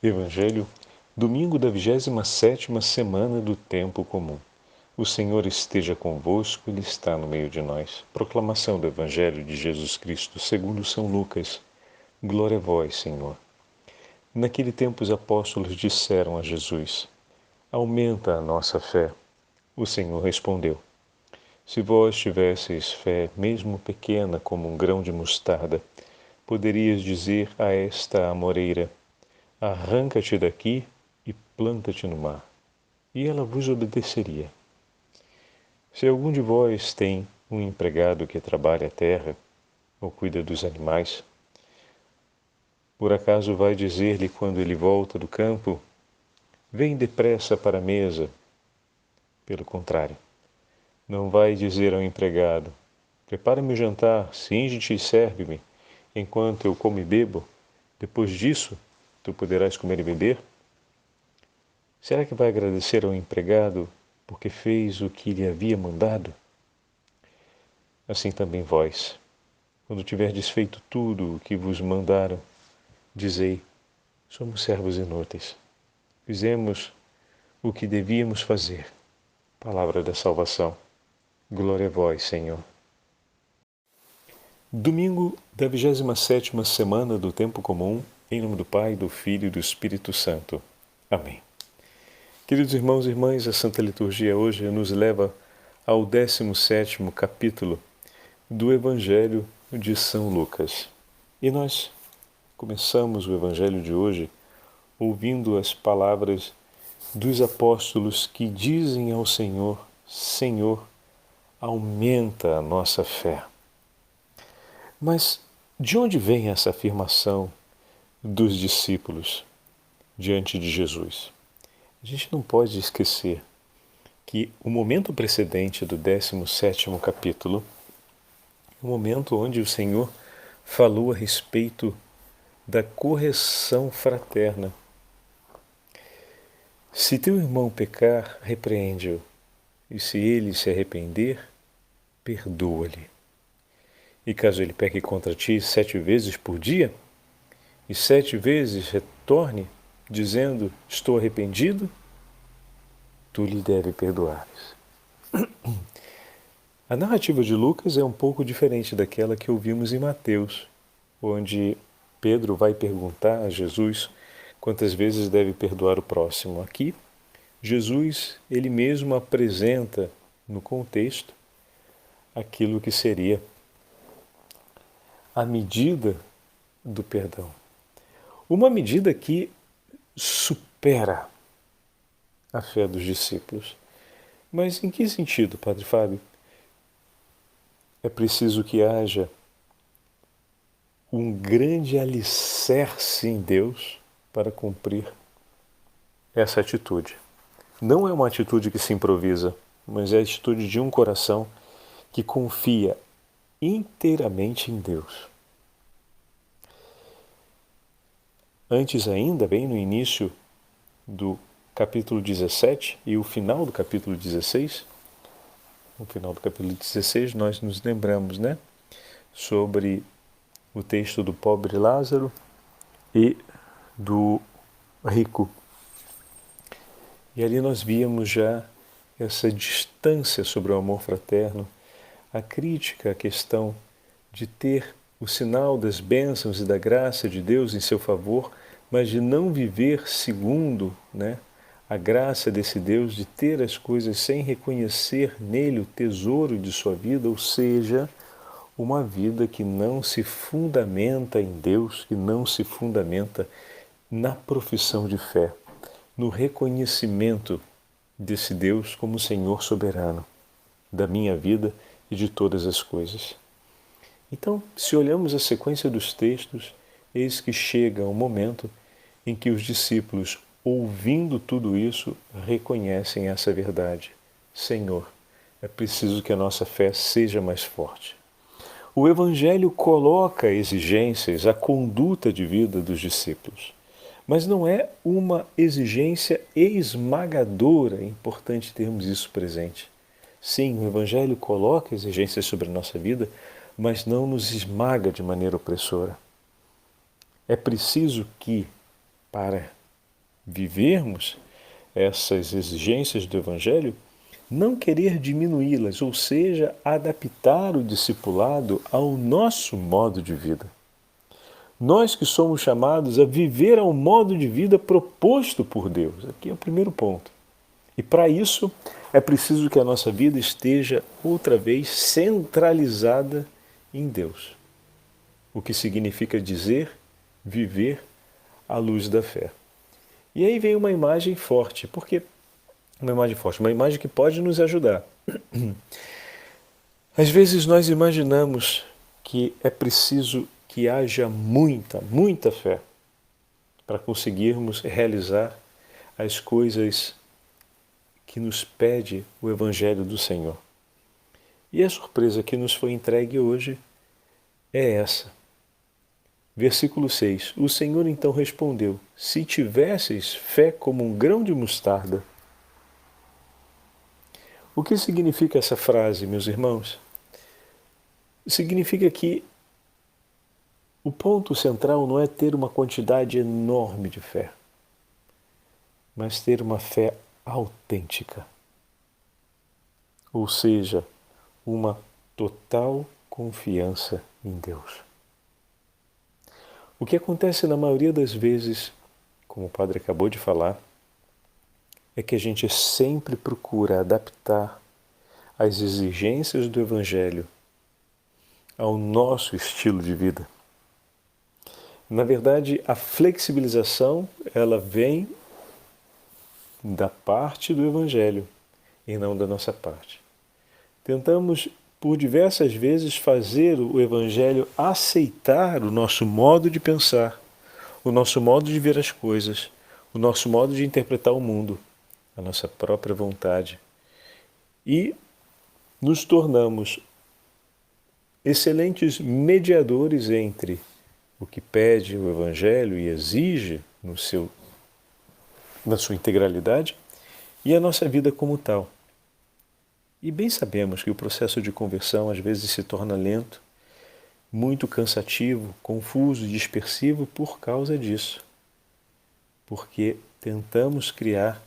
Evangelho, domingo da 27ª semana do Tempo Comum. O Senhor esteja convosco, Ele está no meio de nós. Proclamação do Evangelho de Jesus Cristo segundo São Lucas. Glória a vós, Senhor. Naquele tempo os apóstolos disseram a Jesus: Aumenta a nossa fé. O Senhor respondeu: Se vós tivesseis fé, mesmo pequena como um grão de mostarda, poderias dizer a esta amoreira: Arranca-te daqui e planta-te no mar, e ela vos obedeceria. Se algum de vós tem um empregado que trabalha a terra ou cuida dos animais, por acaso vai dizer-lhe quando ele volta do campo: Vem depressa para a mesa? Pelo contrário, não vai dizer ao empregado: Prepara-me o jantar, cinge-te e serve-me, enquanto eu como e bebo. Depois disso, tu poderás comer e beber? Será que vai agradecer ao empregado porque fez o que lhe havia mandado? Assim também vós, quando tiverdes feito tudo o que vos mandaram, dizei: somos servos inúteis. Fizemos o que devíamos fazer. Palavra da salvação. Glória a vós, Senhor. Domingo da 27ª semana do Tempo Comum, em nome do Pai, do Filho e do Espírito Santo. Amém. Queridos irmãos e irmãs, a Santa Liturgia hoje nos leva ao 17º capítulo do Evangelho de São Lucas. E nós começamos o Evangelho de hoje ouvindo as palavras dos apóstolos que dizem ao Senhor: Senhor, aumenta a nossa fé. Mas de onde vem essa afirmação dos discípulos diante de Jesus? A gente não pode esquecer que o momento precedente do 17º capítulo é o momento onde o Senhor falou a respeito da correção fraterna. Se teu irmão pecar, repreende-o, e se ele se arrepender, perdoa-lhe. E caso ele peque contra ti 7 vezes por dia, e 7 vezes retorne, dizendo: estou arrependido, tu lhe deve perdoares. A narrativa de Lucas é um pouco diferente daquela que ouvimos em Mateus, onde Pedro vai perguntar a Jesus quantas vezes deve perdoar o próximo. Aqui, Jesus, ele mesmo apresenta no contexto aquilo que seria a medida do perdão. Uma medida que supera a fé dos discípulos. Mas em que sentido, Padre Fábio? É preciso que haja um grande alicerce em Deus para cumprir essa atitude. Não é uma atitude que se improvisa, mas é a atitude de um coração que confia inteiramente em Deus. Antes ainda, bem no início do capítulo 17 e o final do capítulo 16, no final do capítulo 16 nós nos lembramos, sobre o texto do pobre Lázaro e do rico. E ali nós víamos já essa distância sobre o amor fraterno, a crítica à questão de ter o sinal das bênçãos e da graça de Deus em seu favor, mas de não viver segundo a graça desse Deus, de ter as coisas sem reconhecer nele o tesouro de sua vida, ou seja, uma vida que não se fundamenta em Deus, que não se fundamenta na profissão de fé, no reconhecimento desse Deus como Senhor soberano da minha vida e de todas as coisas. Então, se olhamos a sequência dos textos, eis que chega um momento em que os discípulos, ouvindo tudo isso, reconhecem essa verdade. Senhor, é preciso que a nossa fé seja mais forte. O Evangelho coloca exigências à conduta de vida dos discípulos, mas não é uma exigência esmagadora, é importante termos isso presente. Sim, o Evangelho coloca exigências sobre a nossa vida, mas não nos esmaga de maneira opressora. É preciso que, para vivermos essas exigências do Evangelho, não querer diminuí-las, ou seja, adaptar o discipulado ao nosso modo de vida. Nós que somos chamados a viver ao modo de vida proposto por Deus. Aqui é o primeiro ponto. E para isso é preciso que a nossa vida esteja outra vez centralizada em Deus. O que significa dizer, viver à luz da fé. E aí vem uma imagem forte. Por quê? Uma imagem forte, uma imagem que pode nos ajudar. Às vezes nós imaginamos que é preciso que haja muita fé para conseguirmos realizar as coisas que nos pede o Evangelho do Senhor. E a surpresa que nos foi entregue hoje é essa. Versículo 6. O Senhor então respondeu: se tivesseis fé como um grão de mostarda. O que significa essa frase, meus irmãos? Significa que o ponto central não é ter uma quantidade enorme de fé, mas ter uma fé autêntica. Ou seja, uma total confiança em Deus. O que acontece na maioria das vezes, como o padre acabou de falar, é que a gente sempre procura adaptar as exigências do Evangelho ao nosso estilo de vida. Na verdade, a flexibilização, ela vem da parte do Evangelho e não da nossa parte. Tentamos, por diversas vezes, fazer o Evangelho aceitar o nosso modo de pensar, o nosso modo de ver as coisas, o nosso modo de interpretar o mundo, a nossa própria vontade. E nos tornamos excelentes mediadores entre o que pede o Evangelho e exige na sua integralidade e a nossa vida como tal. E bem sabemos que o processo de conversão às vezes se torna lento, muito cansativo, confuso e dispersivo por causa disso. Porque tentamos criar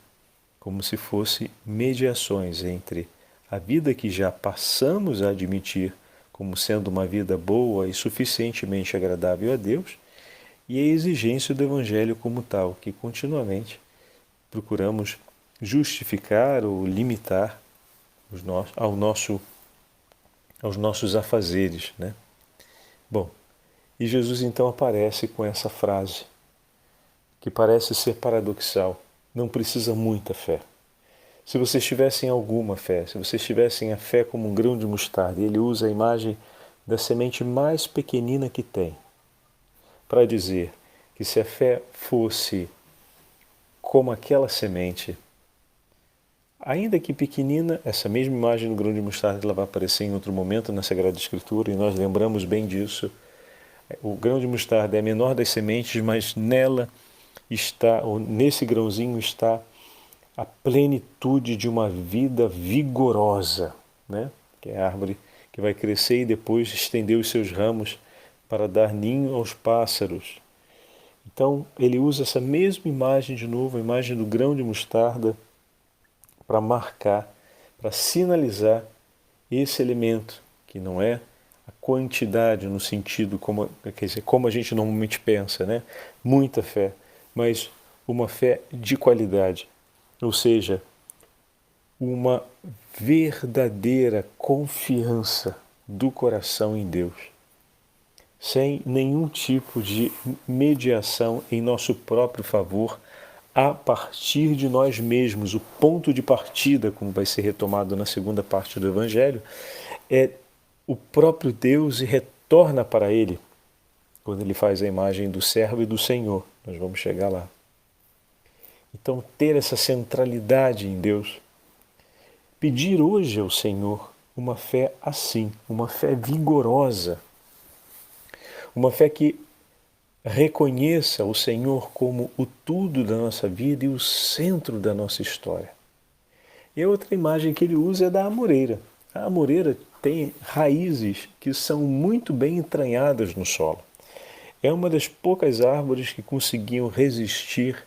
como se fosse mediações entre a vida que já passamos a admitir como sendo uma vida boa e suficientemente agradável a Deus e a exigência do Evangelho como tal, que continuamente procuramos justificar ou limitar aos nossos afazeres, né? Bom, e Jesus então aparece com essa frase, que parece ser paradoxal. Não precisa muita fé. Se vocês tivessem alguma fé, se vocês tivessem a fé como um grão de mostarda, e ele usa a imagem da semente mais pequenina que tem, para dizer que se a fé fosse como aquela semente, ainda que pequenina, essa mesma imagem do grão de mostarda ela vai aparecer em outro momento na Sagrada Escritura, e nós lembramos bem disso. O grão de mostarda é a menor das sementes, mas nela está, ou nesse grãozinho está a plenitude de uma vida vigorosa, né? Que é a árvore que vai crescer e depois estender os seus ramos para dar ninho aos pássaros. Então, ele usa essa mesma imagem de novo, a imagem do grão de mostarda, para marcar, para sinalizar esse elemento, que não é a quantidade no sentido, quer dizer, como a gente normalmente pensa, né? Muita fé, mas uma fé de qualidade, ou seja, uma verdadeira confiança do coração em Deus, sem nenhum tipo de mediação em nosso próprio favor, a partir de nós mesmos. O ponto de partida, como vai ser retomado na segunda parte do Evangelho, é o próprio Deus e retorna para Ele, quando Ele faz a imagem do servo e do Senhor. Nós vamos chegar lá. Então, ter essa centralidade em Deus, pedir hoje ao Senhor uma fé assim, uma fé vigorosa, uma fé que reconheça o Senhor como o tudo da nossa vida e o centro da nossa história. E a outra imagem que ele usa é da amoreira. A amoreira tem raízes que são muito bem entranhadas no solo. É uma das poucas árvores que conseguiam resistir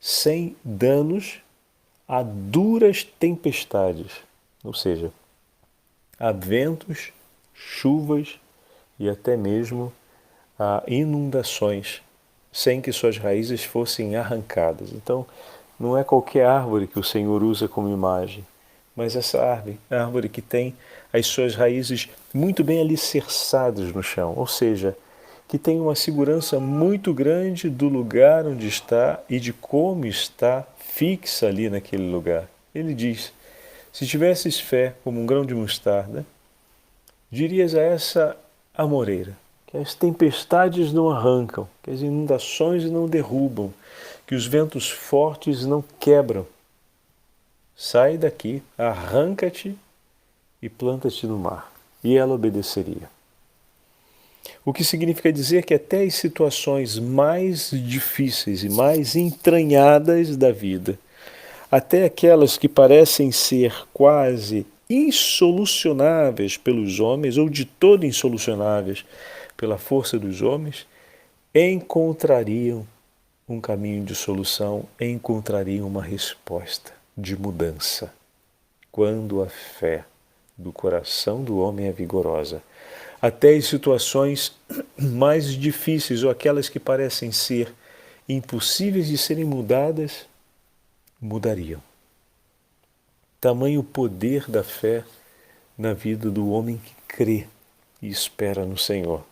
sem danos a duras tempestades, ou seja, a ventos, chuvas e até mesmo a inundações, sem que suas raízes fossem arrancadas. Então, não é qualquer árvore que o Senhor usa como imagem, mas essa árvore que tem as suas raízes muito bem alicerçadas no chão, ou seja, que tem uma segurança muito grande do lugar onde está e de como está fixa ali naquele lugar. Ele diz, se tivesses fé como um grão de mostarda, dirias a essa amoreira, que as tempestades não arrancam, que as inundações não derrubam, que os ventos fortes não quebram. Sai daqui, arranca-te e planta-te no mar. E ela obedeceria. O que significa dizer que até as situações mais difíceis e mais entranhadas da vida, até aquelas que parecem ser quase insolucionáveis pelos homens, ou de todo insolucionáveis pela força dos homens, encontrariam um caminho de solução, encontrariam uma resposta de mudança. Quando a fé do coração do homem é vigorosa, até as situações mais difíceis ou aquelas que parecem ser impossíveis de serem mudadas, mudariam. Tamanho poder da fé na vida do homem que crê e espera no Senhor.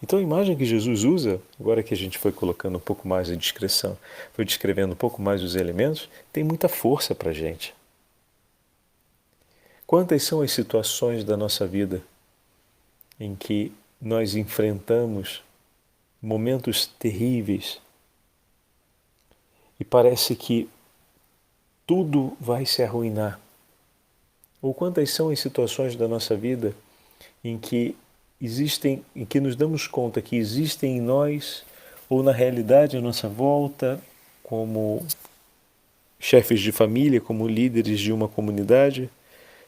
Então a imagem que Jesus usa, agora que a gente foi colocando um pouco mais de descrição, foi descrevendo um pouco mais os elementos, tem muita força para a gente. Quantas são as situações da nossa vida em que nós enfrentamos momentos terríveis e parece que tudo vai se arruinar? Ou quantas são as situações da nossa vida em que nos damos conta que existem em nós, ou na realidade à nossa volta, como chefes de família, como líderes de uma comunidade,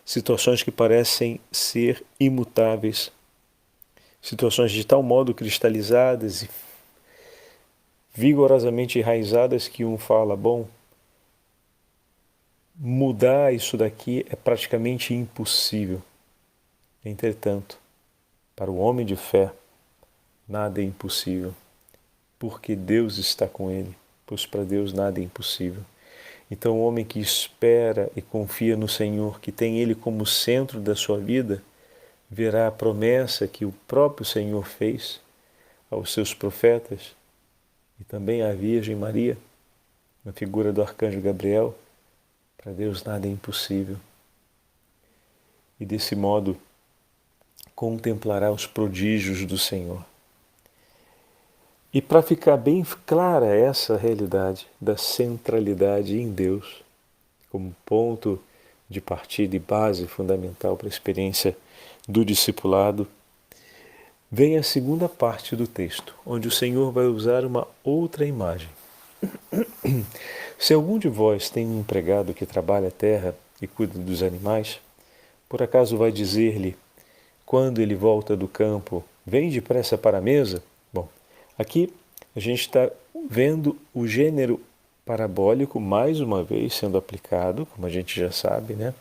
situações que parecem ser imutáveis, situações de tal modo cristalizadas e vigorosamente enraizadas que um fala, bom, mudar isso daqui é praticamente impossível. Entretanto, para o homem de fé, nada é impossível, porque Deus está com ele, pois para Deus nada é impossível. Então o homem que espera e confia no Senhor, que tem Ele como centro da sua vida, verá a promessa que o próprio Senhor fez aos seus profetas e também à Virgem Maria, na figura do arcanjo Gabriel. Para Deus nada é impossível. E desse modo contemplará os prodígios do Senhor. E para ficar bem clara essa realidade da centralidade em Deus, como ponto de partida e base fundamental para a experiência do discipulado, vem a segunda parte do texto, onde o Senhor vai usar uma outra imagem. Se algum de vós tem um empregado que trabalha a terra e cuida dos animais, por acaso vai dizer-lhe, quando ele volta do campo, vem depressa para a mesa? Bom, aqui a gente está vendo o gênero parabólico mais uma vez sendo aplicado, como a gente já sabe, né?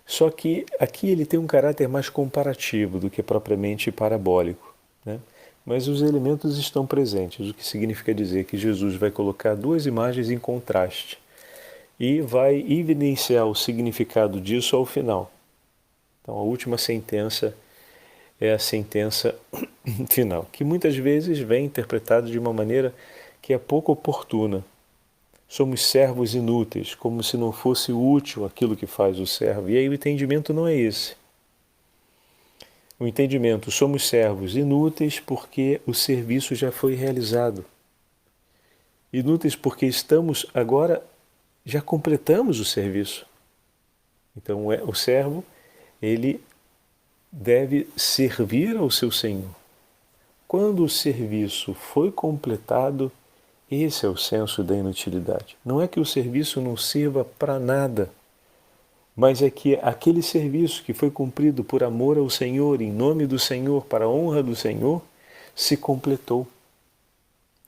Só que aqui ele tem um caráter mais comparativo do que propriamente parabólico, né? Mas os elementos estão presentes, o que significa dizer que Jesus vai colocar duas imagens em contraste e vai evidenciar o significado disso ao final. Então a última sentença é a sentença final, que muitas vezes vem interpretada de uma maneira que é pouco oportuna. Somos servos inúteis, como se não fosse útil aquilo que faz o servo. E aí o entendimento não é esse. O entendimento, somos servos inúteis porque o serviço já foi realizado. Inúteis porque estamos agora, já completamos o serviço. Então o servo, ele deve servir ao seu Senhor. Quando o serviço foi completado, esse é o senso da inutilidade. Não é que o serviço não sirva para nada, mas é que aquele serviço que foi cumprido por amor ao Senhor, em nome do Senhor, para a honra do Senhor, se completou.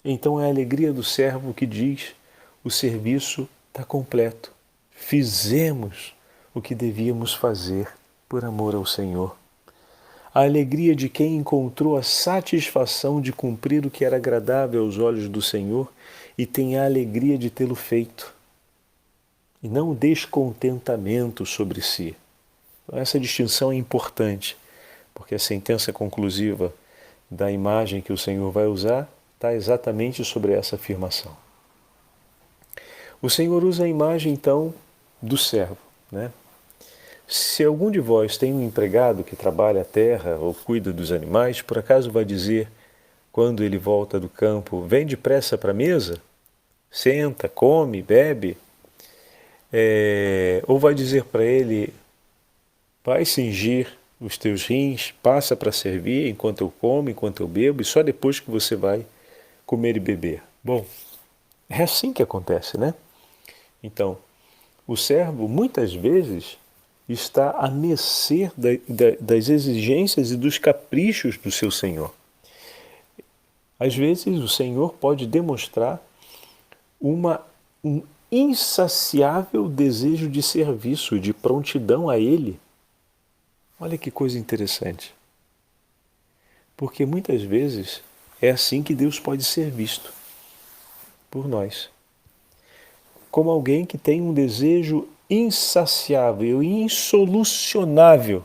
Então é a alegria do servo que diz: o serviço está completo. Fizemos o que devíamos fazer por amor ao Senhor. A alegria de quem encontrou a satisfação de cumprir o que era agradável aos olhos do Senhor e tem a alegria de tê-lo feito, e não o descontentamento sobre si. Então, essa distinção é importante, porque a sentença conclusiva da imagem que o Senhor vai usar está exatamente sobre essa afirmação. O Senhor usa a imagem, então, do servo, né? Se algum de vós tem um empregado que trabalha a terra ou cuida dos animais, por acaso vai dizer, quando ele volta do campo, vem depressa para a mesa, senta, come, bebe, ou vai dizer para ele, vai cingir os teus rins, passa para servir enquanto eu como, enquanto eu bebo, e só depois que você vai comer e beber. Bom, é assim que acontece, né? Então, o servo muitas vezes está a mercê das exigências e dos caprichos do seu senhor. Às vezes o senhor pode demonstrar um insaciável desejo de serviço, de prontidão a ele. Olha que coisa interessante. Porque muitas vezes é assim que Deus pode ser visto por nós. Como alguém que tem um desejo insaciável e insolucionável,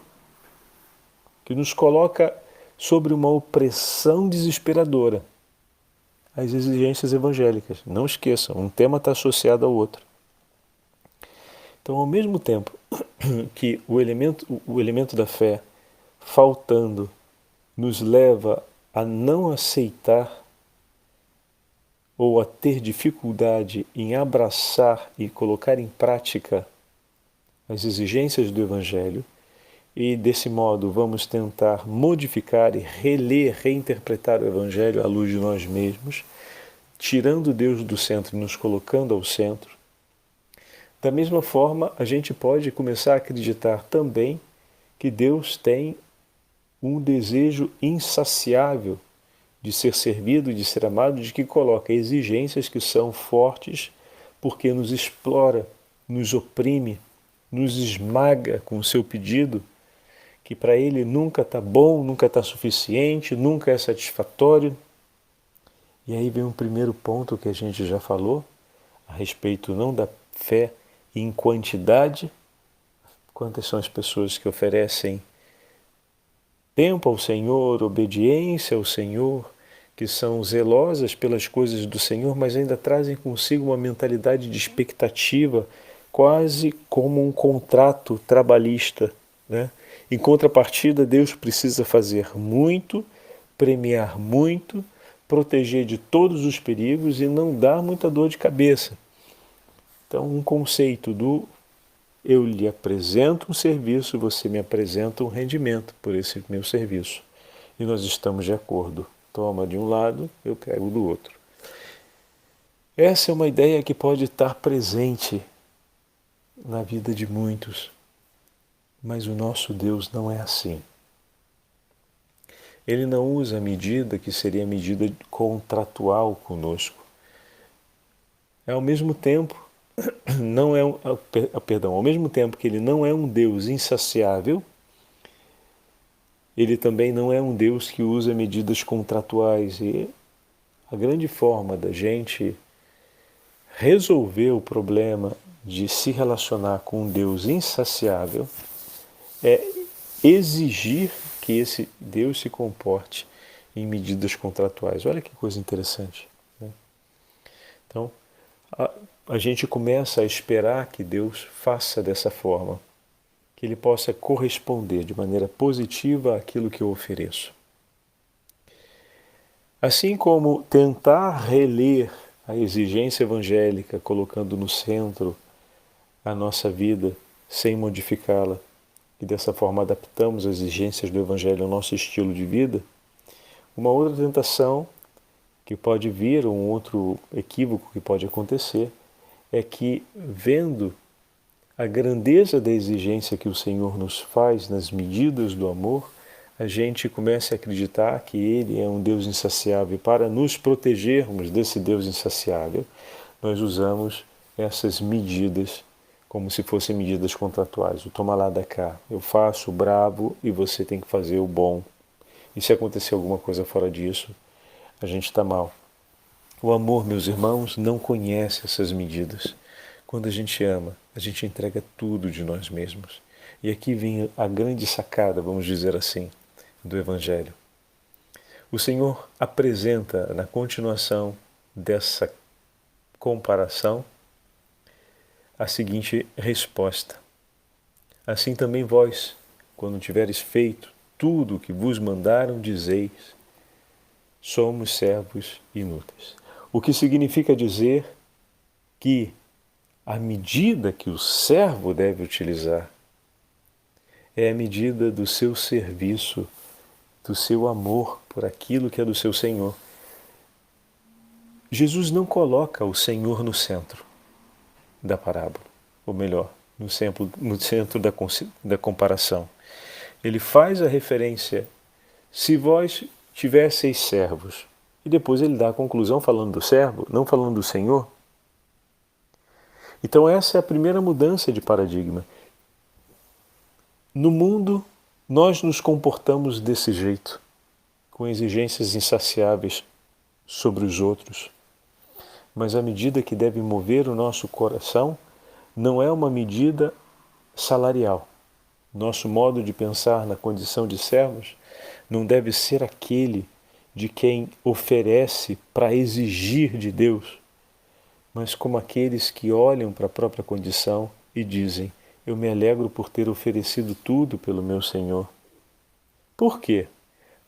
que nos coloca sobre uma opressão desesperadora. As exigências evangélicas. Não esqueçam, um tema está associado ao outro. Então, ao mesmo tempo que o elemento da fé, faltando, nos leva a não aceitar ou a ter dificuldade em abraçar e colocar em prática as exigências do Evangelho, e desse modo vamos tentar modificar e reler, reinterpretar o Evangelho à luz de nós mesmos, tirando Deus do centro e nos colocando ao centro. Da mesma forma, a gente pode começar a acreditar também que Deus tem um desejo insaciável de ser servido, de ser amado, de que coloca exigências que são fortes porque nos explora, nos oprime, nos esmaga com o seu pedido, que para ele nunca está bom, nunca está suficiente, nunca é satisfatório. E aí vem um primeiro ponto que a gente já falou, a respeito não da fé em quantidade, quantas são as pessoas que oferecem tempo ao Senhor, obediência ao Senhor, que são zelosas pelas coisas do Senhor, mas ainda trazem consigo uma mentalidade de expectativa, quase como um contrato trabalhista, né? Em contrapartida, Deus precisa fazer muito, premiar muito, proteger de todos os perigos e não dar muita dor de cabeça. Então, um conceito do eu lhe apresento um serviço, você me apresenta um rendimento por esse meu serviço. E nós estamos de acordo. Toma de um lado, eu pego do outro. Essa é uma ideia que pode estar presente na vida de muitos, mas o nosso Deus não é assim. Ele não usa a medida que seria a medida contratual conosco. Ao mesmo tempo, ao mesmo tempo que ele não é um Deus insaciável, ele também não é um Deus que usa medidas contratuais. E a grande forma da gente resolver o problema de se relacionar com um Deus insaciável é exigir que esse Deus se comporte em medidas contratuais. Olha que coisa interessante, né? Então, a gente começa a esperar que Deus faça dessa forma, que Ele possa corresponder de maneira positiva àquilo que eu ofereço. Assim como tentar reler a exigência evangélica, colocando no centro a nossa vida, sem modificá-la, e dessa forma adaptamos as exigências do Evangelho ao nosso estilo de vida, uma outra tentação que pode vir, ou um outro equívoco que pode acontecer, é que, vendo a grandeza da exigência que o Senhor nos faz nas medidas do amor, a gente comece a acreditar que Ele é um Deus insaciável. Para nos protegermos desse Deus insaciável, nós usamos essas medidas como se fossem medidas contratuais. O toma lá da cá, eu faço o bravo e você tem que fazer o bom. E se acontecer alguma coisa fora disso, a gente está mal. O amor, meus irmãos, não conhece essas medidas. Quando a gente ama, a gente entrega tudo de nós mesmos. E aqui vem a grande sacada, vamos dizer assim, do Evangelho. O Senhor apresenta, na continuação dessa comparação, a seguinte resposta: assim também vós, quando tiveres feito tudo o que vos mandaram, dizeis: somos servos inúteis. O que significa dizer que a medida que o servo deve utilizar é a medida do seu serviço, do seu amor por aquilo que é do seu Senhor. Jesus não coloca o Senhor no centro da parábola, ou melhor, no centro da comparação. Ele faz a referência: se vós tivesseis servos, e depois ele dá a conclusão falando do servo, não falando do Senhor. Então essa é a primeira mudança de paradigma. No mundo, nós nos comportamos desse jeito, com exigências insaciáveis sobre os outros. Mas a medida que deve mover o nosso coração não é uma medida salarial. Nosso modo de pensar na condição de servos não deve ser aquele de quem oferece para exigir de Deus, mas como aqueles que olham para a própria condição e dizem: eu me alegro por ter oferecido tudo pelo meu Senhor. Por quê?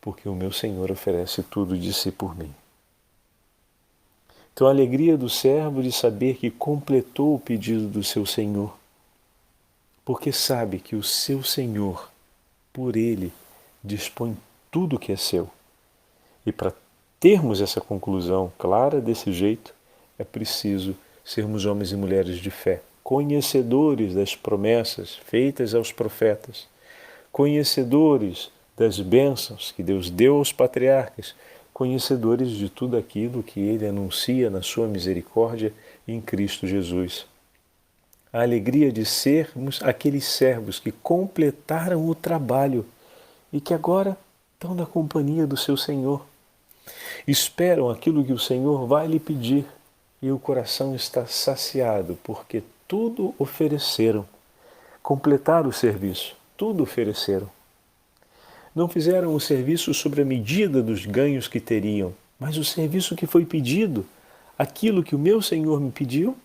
Porque o meu Senhor oferece tudo de si por mim. Então a alegria do servo de saber que completou o pedido do seu Senhor, porque sabe que o seu Senhor, por ele, dispõe tudo que é seu. E para termos essa conclusão clara desse jeito, é preciso sermos homens e mulheres de fé, conhecedores das promessas feitas aos profetas, conhecedores das bênçãos que Deus deu aos patriarcas, conhecedores de tudo aquilo que Ele anuncia na sua misericórdia em Cristo Jesus. A alegria de sermos aqueles servos que completaram o trabalho e que agora estão na companhia do seu Senhor. Esperam aquilo que o Senhor vai lhe pedir e o coração está saciado porque tudo ofereceram. Completaram o serviço, tudo ofereceram. Não fizeram o serviço sobre a medida dos ganhos que teriam, mas o serviço que foi pedido, aquilo que o meu Senhor me pediu,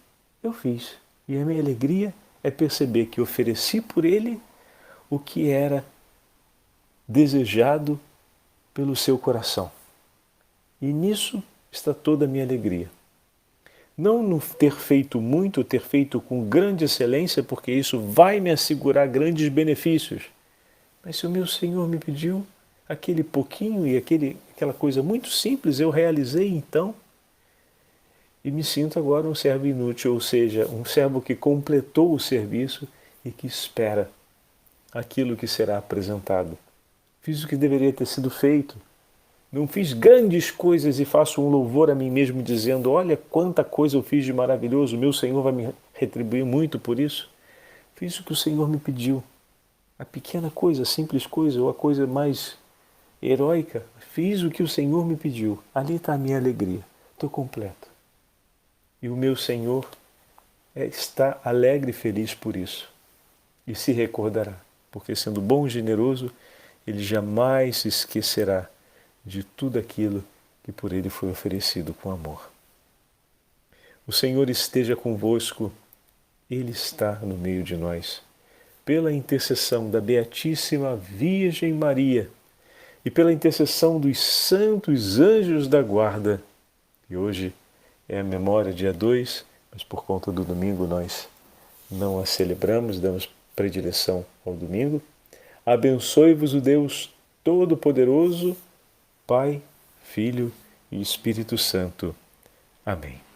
eu fiz. E a minha alegria é perceber que ofereci por Ele o que era desejado pelo seu coração. E nisso está toda a minha alegria. Não no ter feito muito, ter feito com grande excelência, porque isso vai me assegurar grandes benefícios. Mas se o meu Senhor me pediu aquele pouquinho e aquela coisa muito simples, eu realizei então e me sinto agora um servo inútil, ou seja, um servo que completou o serviço e que espera aquilo que será apresentado. Fiz o que deveria ter sido feito. Não fiz grandes coisas e faço um louvor a mim mesmo dizendo: olha quanta coisa eu fiz de maravilhoso, o meu Senhor vai me retribuir muito por isso. Fiz o que o Senhor me pediu. A pequena coisa, a simples coisa, ou a coisa mais heróica, fiz o que o Senhor me pediu. Ali está a minha alegria. Estou completo. E o meu Senhor está alegre e feliz por isso. E se recordará, porque sendo bom e generoso, Ele jamais se esquecerá de tudo aquilo que por Ele foi oferecido com amor. O Senhor esteja convosco, Ele está no meio de nós. Pela intercessão da Beatíssima Virgem Maria e pela intercessão dos santos anjos da guarda, que hoje é a memória dia 2, mas por conta do domingo nós não a celebramos, damos predileção ao domingo. Abençoe-vos o Deus Todo-Poderoso, Pai, Filho e Espírito Santo. Amém.